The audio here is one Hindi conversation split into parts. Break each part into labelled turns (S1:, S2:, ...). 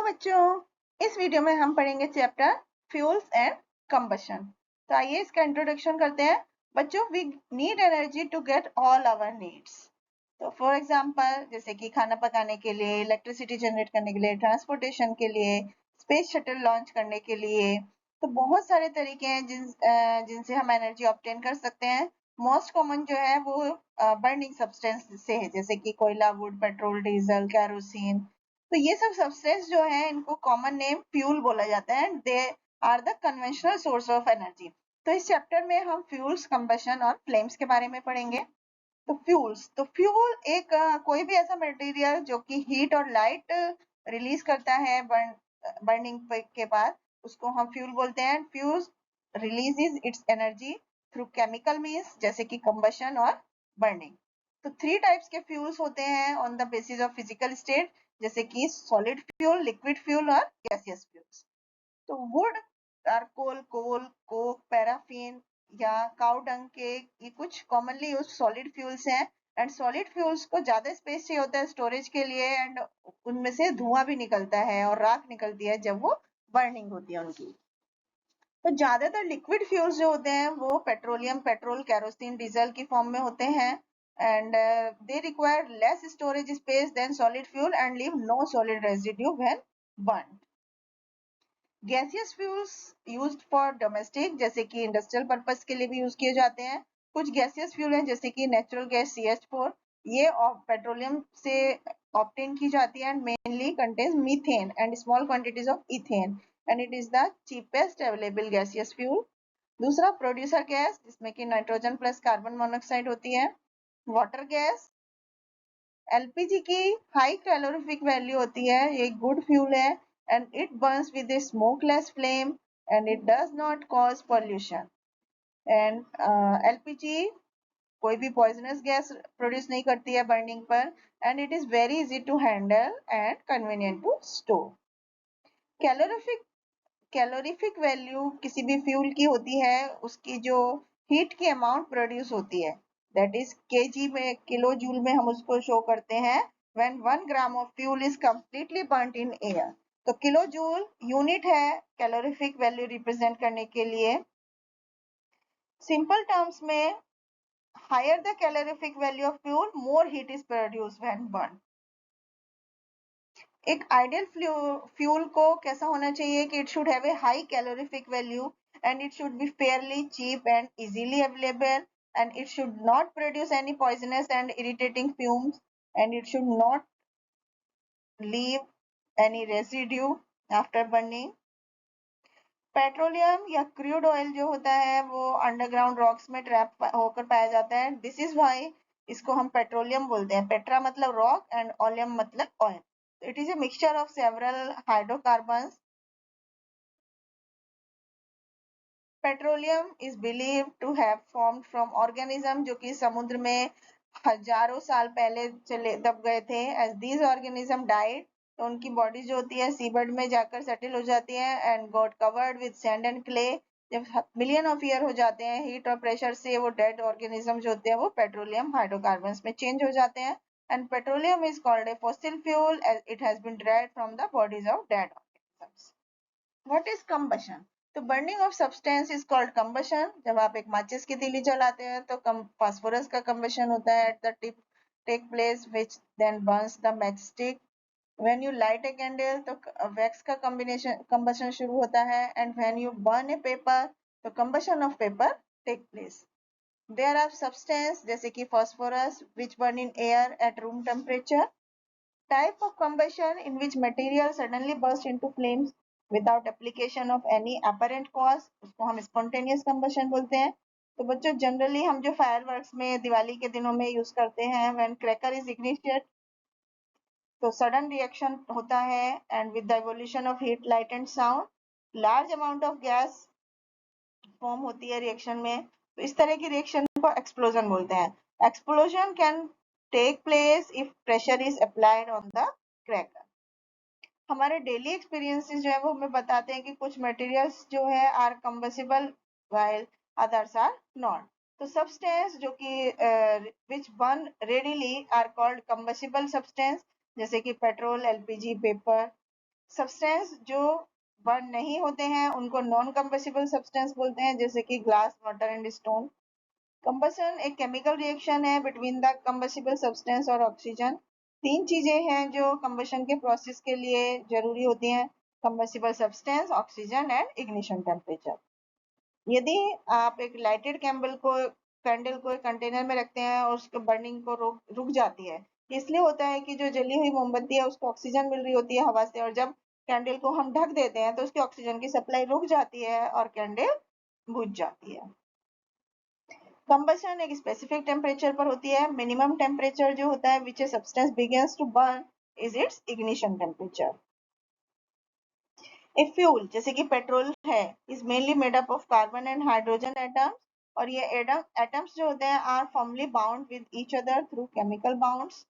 S1: बच्चों, इस वीडियो में हम पढ़ेंगे चैप्टर फ्यूल्स एंड कंबशन। तो आइए इसका इंट्रोडक्शन करते हैं। बच्चों, we need energy to get all our needs. तो फॉर एग्जांपल, जैसे कि खाना पकाने के लिए, इलेक्ट्रिसिटी जनरेट करने के लिए, ट्रांसपोर्टेशन के लिए, स्पेस शटल लॉन्च करने के लिए, तो बहुत सारे तरीके हैं जिनसे हम एनर्जी ऑब्टेन कर सकते हैं। मोस्ट कॉमन जो है वो बर्निंग सब्सटेंस से है, जैसे कि कोयला, वुड, पेट्रोल, डीजल, कैरोसिन। तो ये सब सब्सटेंस जो है इनको कॉमन नेम फ्यूल बोला जाता है and they are the conventional source of energy. तो इस चैप्टर में हम फ्यूल्स, कंबशन और फ्लेम्स के बारे में पढ़ेंगे। तो फ्यूल्स, तो फ्यूल एक कोई भी ऐसा मटेरियल जो कि हीट और लाइट रिलीज करता है बर्निंग के बाद, उसको हम फ्यूल बोलते हैं। Fuel releases its energy through chemical means, जैसे कि कंबशन और बर्निंग। तो 3 टाइप्स के फ्यूल्स होते हैं on the basis of physical state, जैसे कि सॉलिड फ्यूल, लिक्विड फ्यूल और गैसियस फ्यूल्स। तो wood, charcoal, coal, coke, paraffin या काउ डंग के ये कुछ कॉमनली यूज्ड सॉलिड फ्यूल्स हैं। एंड सॉलिड फ्यूल्स को ज्यादा स्पेस चाहिए होता है स्टोरेज के लिए, एंड उनमें से धुआं भी निकलता है और राख निकलती है जब वो बर्निंग होती है उनकी। तो ज्यादातर लिक्विड फ्यूल्स जो होते हैं वो पेट्रोलियम, पेट्रोल, केरोसिन, डीजल की फॉर्म में होते हैं। And they require less storage space than solid fuel and leave no solid residue when burn. Gaseous fuels used for domestic, जैसे कि इंडस्ट्रियल पर्पस के लिए भी यूज किए जाते हैं। कुछ गैसियस फ्यूल हैं जैसे कि नेचुरल गैस CH4, ये पेट्रोलियम से ऑब्टेन की जाती है and mainly contains methane and small quantities of ethane and it is the cheapest available gaseous fuel. दूसरा प्रोड्यूसर गैस, जिसमें कि नाइट्रोजन प्लस कार्बन मोनोऑक्साइड होती है। वाटर गैस, एलपीजी की हाई कैलोरीफिक वैल्यू होती है, ये गुड फ्यूल है and it Burns with A smokeless flame and it does not cause pollution. And LPG कोई भी पॉइजनस गैस प्रोड्यूस नहीं करती है बर्निंग पर and it is very easy to handle and convenient to store. Calorific calorific value किसी भी फ्यूल की होती है उसकी जो हीट की अमाउंट प्रोड्यूस होती है, दैट इज केजी में, किलो जूल में हम उसको शो करते हैं when 1 gram of fuel is completely burned in air. तो किलो जूल यूनिट है कैलोरीफिक वैल्यू रिप्रेजेंट करने के लिए। सिंपल टर्म्स में, higher the calorific value of fuel, more heat is produce when burn. एक आइडियल फ्यूल को कैसा होना चाहिए कि it should have a high calorific value and it should be fairly cheap and easily available and it should not produce any poisonous and irritating fumes and it should not leave any residue after burning. Petroleum या क्रूड ऑयल जो होता है वो अंडरग्राउंड रॉक्स में ट्रैप होकर पाया जाता है, दिस इज व्हाई इसको हम पेट्रोलियम बोलते हैं। पेट्रा मतलब रॉक एंड ओलियम मतलब oil. It is a mixture of several hydrocarbons. Petroleum is believed to have formed from organism जो कि समुद्र में हजारों साल पहले चले दब गए थे। As these organism died, तो उनकी बॉडी जो होती है सीबेड में जाकर सेटल हो जाती है and got covered with sand and clay। जब मिलियन ऑफ ईयर हो जाते हैं, हीट और प्रेशर से वो डेड ऑर्गेनिज्म जो होते हैं वो पेट्रोलियम हाइड्रोकार्बन्स में चेंज हो जाते हैं। And petroleum is called a fossil fuel as it has been derived from the bodies of dead organisms. What is combustion? तो burning of substance is called combustion. जब आप एक माचिस की तीली जलाते हैं तो फास्फोरस का कंबशन होता है at the tip take place which then burns the match stick. When you light a candle तो वैक्स का कंबशन शुरू होता है and when you burn a paper तो combustion of paper take place. There are substances जैसे कि phosphorus which burn in air at room temperature. Type of combustion in which material suddenly burst into flames without application of any apparent cause, उसको हम spontaneous combustion बोलते हैं। तो बच्चों, जनरली हम जो फायरवर्क्स में दिवाली के दिनों में यूज करते हैं, when cracker is ignited, तो सडन रिएक्शन होता है and with the evolution of heat, light and sound large amount of gas form होती है रिएक्शन में। तो इस तरह की रिएक्शन को एक्सप्लोजन बोलते हैं। Explosion can take place if pressure is applied on the cracker. हमारे डेली एक्सपीरियंसेस जो है वो हमें बताते हैं कि कुछ मटेरियल्स जो है are combustible while others are not. तो सब्सटेंस जो कि which burn readily are called combustible substance, जैसे कि पेट्रोल, एलपीजी, पेपर। सब्सटेंस जो बर्न नहीं होते हैं उनको नॉन कंबसिबल सब्सटेंस बोलते हैं, जैसे कि glass, water and stone. Combustion एक केमिकल रिएक्शन है बिटवीन द कंबसिबल सब्सटेंस और ऑक्सीजन। तीन चीजें हैं जो कंबशन के प्रोसेस के लिए जरूरी होती हैं: combustible substance, oxygen and ignition temperature. यदि आप एक लाइटेड कैंडल को एक कंटेनर में रखते हैं और उसके बर्निंग को रुक जाती है, इसलिए होता है कि जो जली हुई मोमबत्ती है उसको ऑक्सीजन मिल रही होती है हवा से, और जब कैंडल को हम ढक देते हैं तो उसकी ऑक्सीजन की सप्लाई रुक जाती है और कैंडल बुझ जाती है। कंबशन एक स्पेसिफिक टेम्परेचर पर होती है। मिनिमम टेम्परेचर जो होता है which a substance begins to burn is its ignition temperature. A fuel जैसे कि पेट्रोल है is mainly made up of carbon and hydrogen atoms, और ये एटम्स जो होते हैं are formally bound with each other through chemical bounds.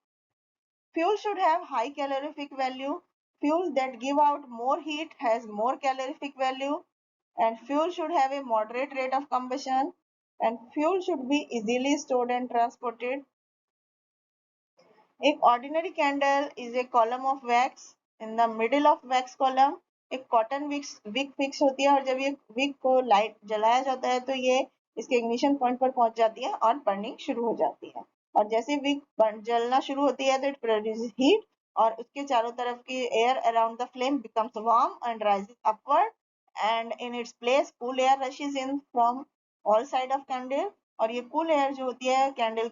S1: Fuel should have high calorific value. Fuel that give out more heat has more calorific value, and fuel should have a moderate rate of combustion, and fuel should be easily stored and transported. एक ordinary candle is a column of wax. In the middle of wax column एक cotton wick fix होती है, और जब ये wick को लाइट जलाया जाता है तो ये इसके इग्निशन पॉइंट पर पहुंच जाती है और बर्निंग शुरू हो जाती है। और जैसे wick जलना शुरू होती है तो it produces heat, और उसके चारों तरफ की air around the flame becomes warm and rises upward, and in its place cool air rushes in from all side of candle, और ये cool air जो होती है कैंडल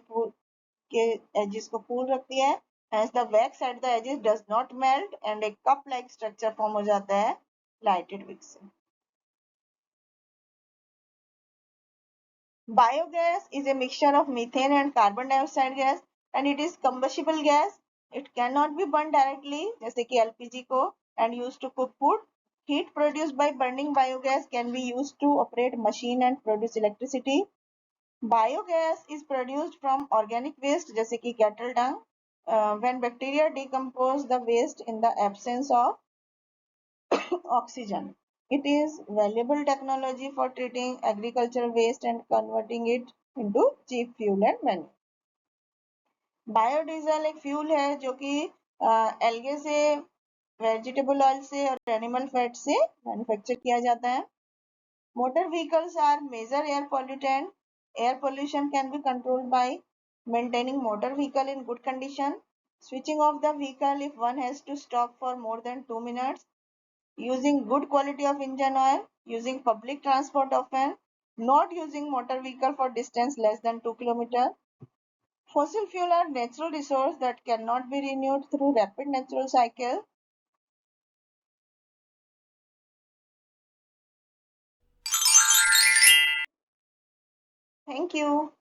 S1: के एजेस को कूल रखती है। Hence the wax at the edges does not melt and a cup like structure form हो जाता है lighted wick से। Biogas is a mixture of methane and carbon dioxide gas, and it is combustible gas. It cannot be burned directly जैसे कि LPG को and used to cook food. Heat produced by burning biogas can be used to operate machine and produce electricity. Biogas is produced from organic waste जैसे कि cattle dung, when bacteria decompose the waste in the absence of oxygen. It is valuable technology for treating agricultural waste and converting it into cheap fuel and manure. Biodiesel एक फ्यूल है जो कि एल्गे से, वेजिटेबल ऑयल से और एनिमल फैट से मैन्युफैक्चर किया जाता है। Motor vehicles are major air pollutant. Air pollution can be controlled by maintaining motor vehicle in good condition, switching off the vehicle if one has to stop for more than 2 minutes, using good quality of engine oil, using public transport often, not using motor vehicle for distance less than 2 kilometers. Fossil fuel are natural resource that cannot be renewed through rapid natural cycle. Thank you.